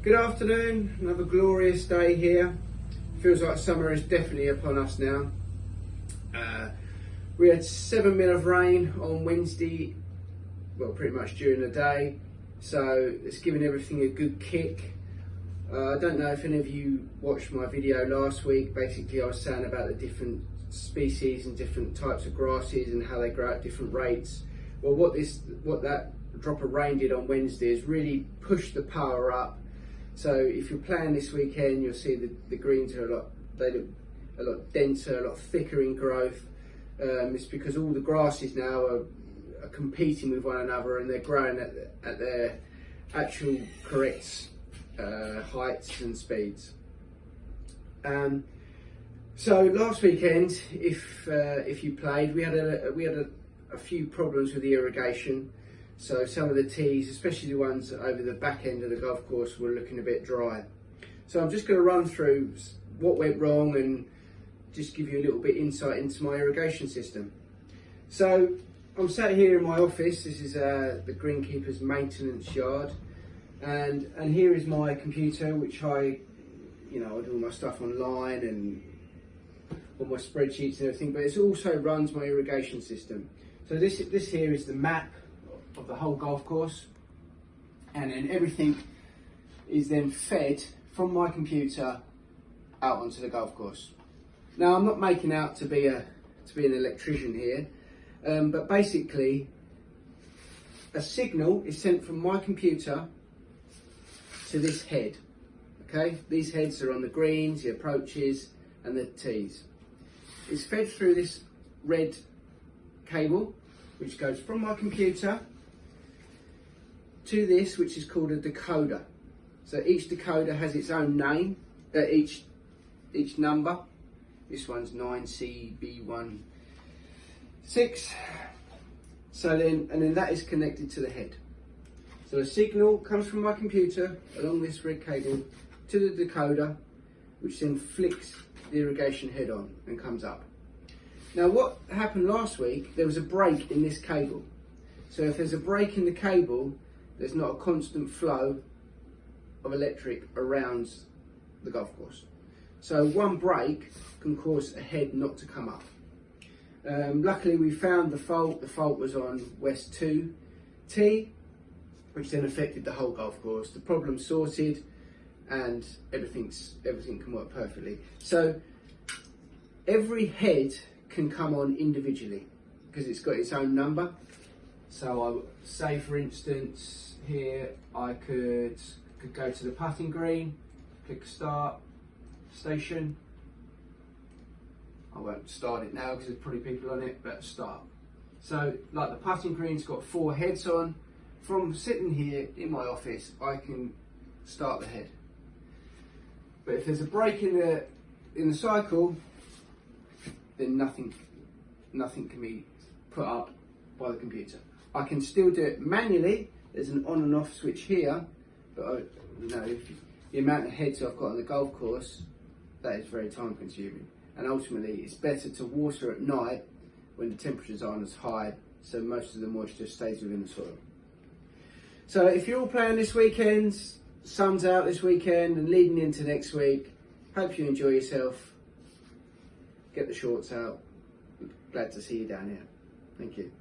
Good afternoon, another glorious day here. Feels like summer is definitely upon us now. We had 7 mil of rain on Wednesday, well pretty much during the day, so it's given everything a good kick. I don't know if any of you watched my video last week. Basically I was saying about the different species and different types of grasses and how they grow at different rates. Well, what that drop of rain did on Wednesday is really push the power up. So if you're playing this weekend, you'll see the greens are they look a lot denser, a lot thicker in growth. It's because all the grasses now are competing with one another and they're growing at their actual correct heights and speeds. So last weekend, if you played, we had a few problems with the irrigation. So some of the tees, especially the ones over the back end of the golf course, were looking a bit dry. So I'm just going to run through what went wrong and just give you a little bit insight into my irrigation system. So I'm sat here in my office. This is the greenkeeper's maintenance yard, and here is my computer, which I do all my stuff online and all my spreadsheets and everything. But it also runs my irrigation system. So this here is the map of the whole golf course, and then everything is then fed from my computer out onto the golf course. Now I'm not making out to be an electrician here, but basically a signal is sent from my computer to this head. Okay, these heads are on the greens, the approaches and the tees. It's fed through this red cable which goes from my computer to this, which is called a decoder. So each decoder has its own name, each number. This one's 9CB16. So then that is connected to the head. So a signal comes from my computer along this red cable to the decoder, which then flicks the irrigation head on and comes up. Now what happened last week, there was a break in this cable. So if there's a break in the cable, there's not a constant flow of electric around the golf course. So one break can cause a head not to come up. Luckily we found the fault. The fault was on West 2 tee, which then affected the whole golf course. The problem sorted and everything can work perfectly. So every head can come on individually because it's got its own number. So I would say, for instance, here I could go to the putting green, click start, station. I won't start it now because there's probably people on it, but start. So like the putting green's got 4 heads on. From sitting here in my office, I can start the head. But if there's a break in the cycle, then nothing can be put up by the computer. I can still do it manually. There's an on and off switch here, but the amount of heads I've got on the golf course, that is very time consuming. And ultimately it's better to water at night when the temperatures aren't as high, so most of the moisture stays within the soil. So if you're all playing this weekend, sun's out this weekend and leading into next week, hope you enjoy yourself. Get the shorts out. Glad to see you down here. Thank you.